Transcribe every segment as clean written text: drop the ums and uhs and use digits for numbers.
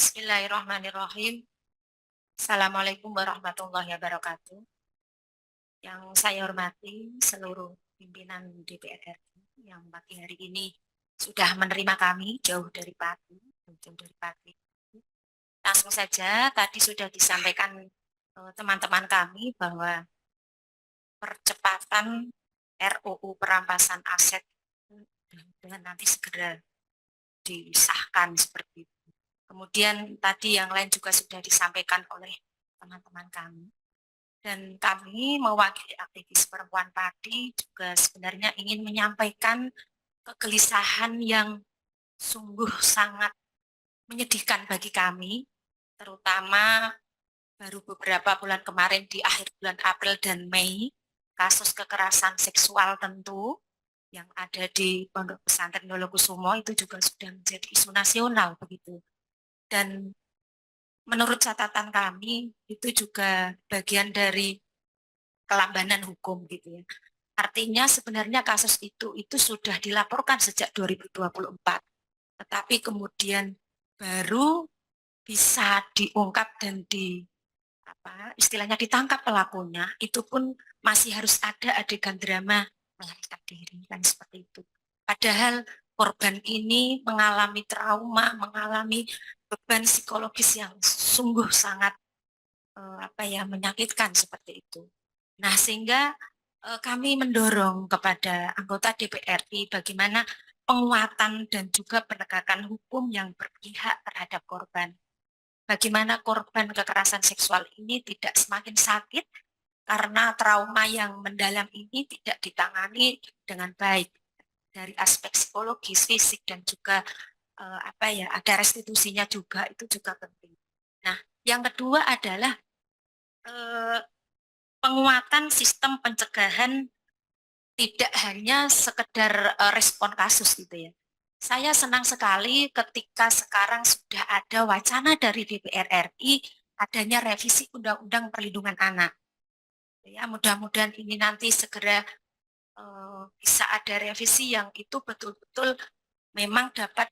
Bismillahirrahmanirrahim. Assalamualaikum warahmatullahi wabarakatuh. Yang saya hormati seluruh pimpinan DPR RI yang pagi hari ini sudah menerima kami jauh dari pagi, Langsung saja tadi sudah disampaikan teman-teman kami bahwa percepatan RUU perampasan aset dengan nanti segera disahkan seperti itu. Kemudian tadi yang lain juga sudah disampaikan oleh teman-teman kami. Dan kami mewakili aktivis perempuan Padi juga sebenarnya ingin menyampaikan kegelisahan yang sungguh sangat menyedihkan bagi kami, terutama baru beberapa bulan kemarin di akhir bulan April dan Mei, kasus kekerasan seksual tentu yang ada di Pondok Pesantren Dolokusumo itu juga sudah menjadi isu nasional begitu. Dan menurut catatan kami itu juga bagian dari kelambanan hukum gitu ya. Artinya sebenarnya kasus itu sudah dilaporkan sejak 2024, tetapi kemudian baru bisa diungkap dan istilahnya ditangkap pelakunya, itu pun masih harus ada adegan drama melarikan diri kan seperti itu. Padahal korban ini mengalami trauma, mengalami beban psikologis yang sungguh sangat menyakitkan seperti itu. Nah, sehingga kami mendorong kepada anggota DPR RI bagaimana penguatan dan juga penegakan hukum yang berpihak terhadap korban. Bagaimana korban kekerasan seksual ini tidak semakin sakit karena trauma yang mendalam ini tidak ditangani dengan baik dari aspek psikologis, fisik dan juga ada restitusinya juga, itu juga penting. Nah, yang kedua adalah penguatan sistem pencegahan tidak hanya sekedar respon kasus gitu ya. Saya senang sekali ketika sekarang sudah ada wacana dari DPR RI adanya revisi Undang-Undang Perlindungan Anak. Ya, mudah-mudahan ini nanti segera bisa ada revisi yang itu betul-betul memang dapat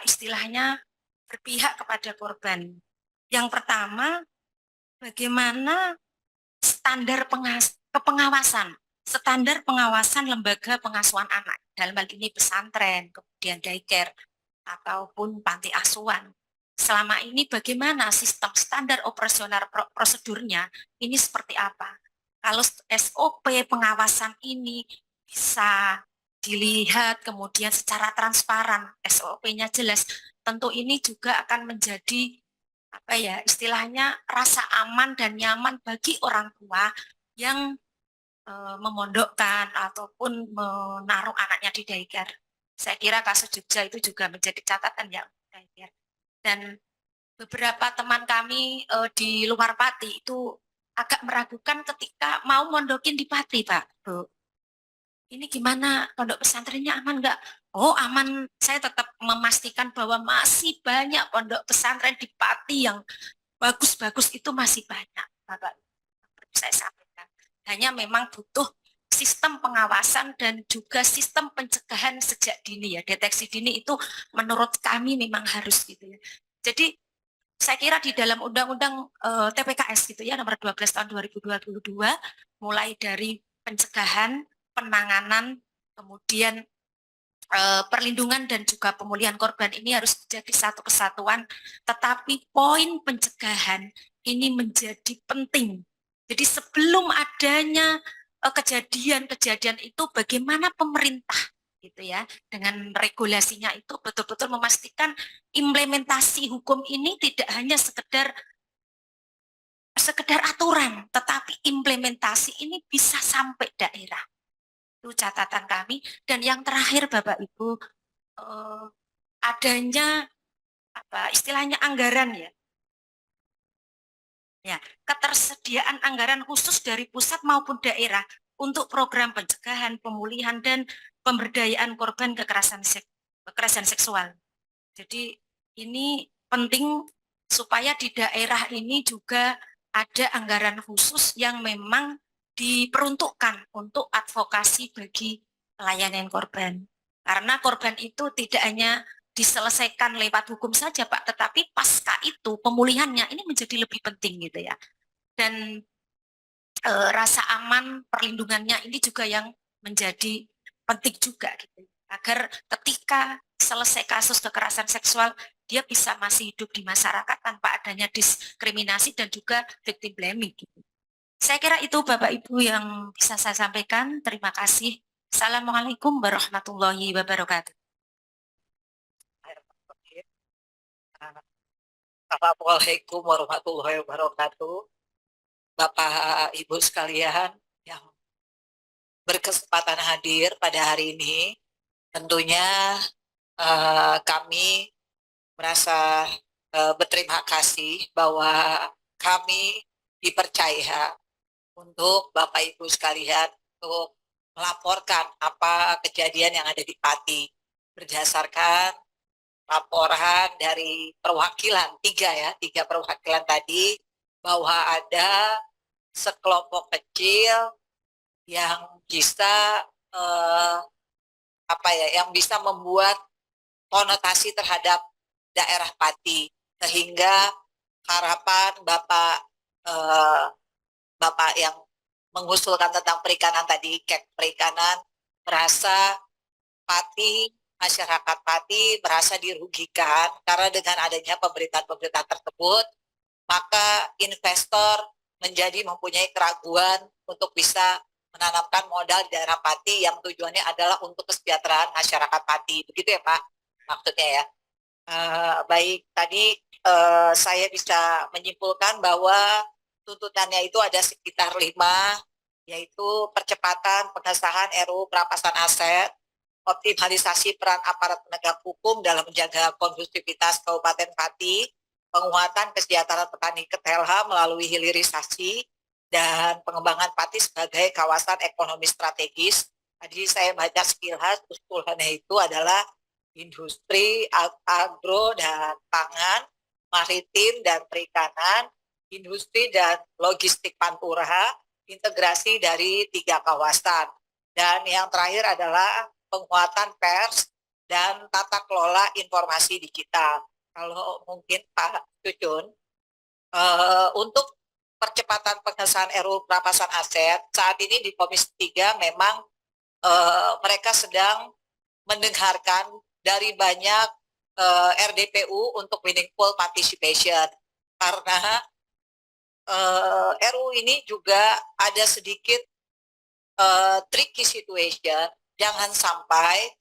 istilahnya berpihak kepada korban. Yang pertama, bagaimana standar pengawasan lembaga pengasuhan anak, dalam hal ini pesantren, kemudian daycare, ataupun panti asuhan. Selama ini bagaimana sistem standar operasional prosedurnya, ini seperti apa? Kalau SOP pengawasan ini bisa dilihat kemudian secara transparan, SOP-nya jelas, tentu ini juga akan menjadi istilahnya rasa aman dan nyaman bagi orang tua yang memondokkan ataupun menaruh anaknya di daycare. Saya kira kasus Jogja itu juga menjadi catatan ya daycare. Dan beberapa teman kami di luar Pati itu agak meragukan ketika mau mondokin di Pati, Pak, Bu. Ini gimana, pondok pesantrennya aman nggak? Oh aman, saya tetap memastikan bahwa masih banyak pondok pesantren di Pati yang bagus-bagus, itu masih banyak, Bapak. Saya sampaikan. Hanya memang butuh sistem pengawasan dan juga sistem pencegahan sejak dini ya. Deteksi dini itu menurut kami memang harus gitu ya. Jadi saya kira di dalam Undang-Undang TPKS gitu ya, nomor 12 tahun 2022, mulai dari pencegahan, penanganan, kemudian perlindungan dan juga pemulihan korban ini harus menjadi satu kesatuan, tetapi poin pencegahan ini menjadi penting. Jadi sebelum adanya kejadian-kejadian itu, bagaimana pemerintah gitu ya dengan regulasinya itu betul-betul memastikan implementasi hukum ini tidak hanya sekedar aturan, tetapi implementasi ini bisa sampai daerah. Itu catatan kami. Dan yang terakhir Bapak Ibu, adanya istilahnya anggaran ya. Ya, ketersediaan anggaran khusus dari pusat maupun daerah untuk program pencegahan, pemulihan dan pemberdayaan korban kekerasan seksual. Jadi ini penting supaya di daerah ini juga ada anggaran khusus yang memang diperuntukkan untuk advokasi bagi pelayanan korban. Karena korban itu tidak hanya diselesaikan lewat hukum saja Pak, tetapi pasca itu pemulihannya ini menjadi lebih penting gitu ya. Dan rasa aman perlindungannya ini juga yang menjadi penting juga gitu. Agar ketika selesai kasus kekerasan seksual dia bisa masih hidup di masyarakat tanpa adanya diskriminasi dan juga victim blaming gitu. Saya kira itu Bapak Ibu yang bisa saya sampaikan. Terima kasih. Assalamualaikum warahmatullahi wabarakatuh. Assalamualaikum warahmatullahi wabarakatuh. Bapak Ibu sekalian yang berkesempatan hadir pada hari ini, tentunya kami merasa berterima kasih bahwa kami dipercaya untuk Bapak Ibu sekalian untuk melaporkan apa kejadian yang ada di Pati berdasarkan laporan dari perwakilan tiga perwakilan tadi bahwa ada sekelompok kecil yang bisa yang bisa membuat konotasi terhadap daerah Pati sehingga harapan Bapak yang mengusulkan tentang perikanan tadi, kek perikanan, merasa Pati, masyarakat Pati merasa dirugikan karena dengan adanya pemberitaan-pemberitaan tersebut, maka investor menjadi mempunyai keraguan untuk bisa menanamkan modal di daerah Pati yang tujuannya adalah untuk kesejahteraan masyarakat Pati. Begitu ya Pak, maksudnya ya. Baik, tadi saya bisa menyimpulkan bahwa tuntutannya itu ada sekitar 5, yaitu percepatan pengesahan RUU perampasan aset, optimalisasi peran aparat penegak hukum dalam menjaga kondusivitas Kabupaten Pati, penguatan kesejahteraan petani Ketelha melalui hilirisasi, dan pengembangan Pati sebagai kawasan ekonomi strategis. Tadi saya baca sekilas, usulannya itu adalah industri, agro dan pangan, maritim dan perikanan, industri dan logistik pantura, integrasi dari 3 kawasan. Dan yang terakhir adalah penguatan pers dan tata kelola informasi digital. Kalau mungkin Pak Cucun, untuk percepatan pengesahan RUU perampasan aset, saat ini di Komisi 3 memang mereka sedang mendengarkan dari banyak RDPU untuk meaningful participation. Karena RUU ini juga ada sedikit tricky situation, jangan sampai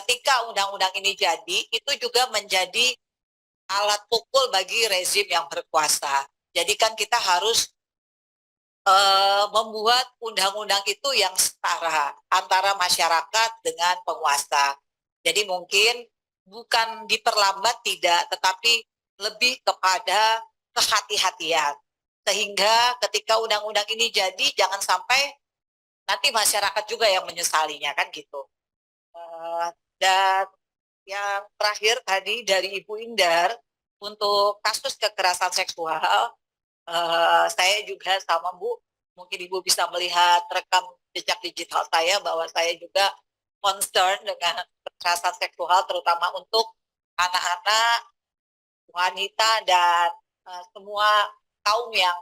ketika undang-undang ini jadi, itu juga menjadi alat pukul bagi rezim yang berkuasa. Jadi kan kita harus membuat undang-undang itu yang setara antara masyarakat dengan penguasa. Jadi mungkin bukan diperlambat tidak, tetapi lebih kepada kehati-hatian. Sehingga ketika undang-undang ini jadi, jangan sampai nanti masyarakat juga yang menyesalinya, kan gitu. Dan yang terakhir tadi dari Ibu Indar, untuk kasus kekerasan seksual, saya juga sama Bu, mungkin Ibu bisa melihat rekam jejak digital saya bahwa saya juga concern dengan kekerasan seksual terutama untuk anak-anak, wanita dan semua kaum yang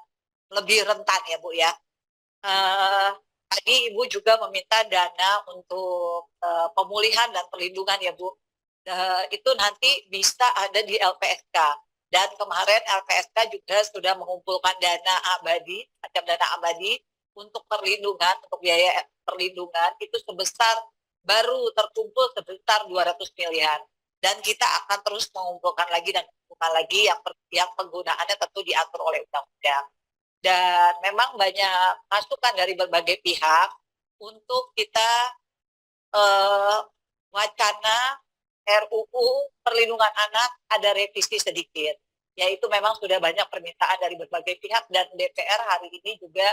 lebih rentan ya Bu ya. Tadi Ibu juga meminta dana untuk pemulihan dan perlindungan ya Bu. Itu nanti bisa ada di LPSK. Dan kemarin LPSK juga sudah mengumpulkan dana abadi, macam dana abadi untuk perlindungan, untuk biaya perlindungan itu sebesar baru terkumpul sebesar 200 miliar. Dan kita akan terus mengumpulkan lagi dan mengumpulkan lagi yang penggunaannya tentu diatur oleh undang-undang. Dan memang banyak masukan dari berbagai pihak untuk kita wacana RUU perlindungan anak ada revisi sedikit. Yaitu memang sudah banyak permintaan dari berbagai pihak dan DPR hari ini juga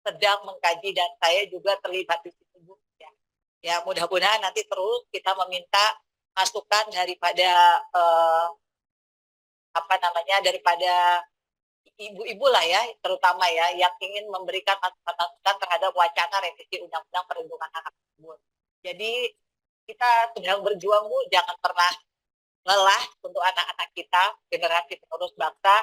sedang mengkaji dan saya juga terlibat di situ. Ya mudah-mudahan nanti terus kita meminta masukan daripada daripada ibu-ibu lah ya, terutama ya, yang ingin memberikan masukan terhadap wacana revisi Undang-Undang Perlindungan Anak tersebut. Jadi kita sedang berjuang Bu, jangan pernah lelah untuk anak-anak kita, generasi penerus bangsa.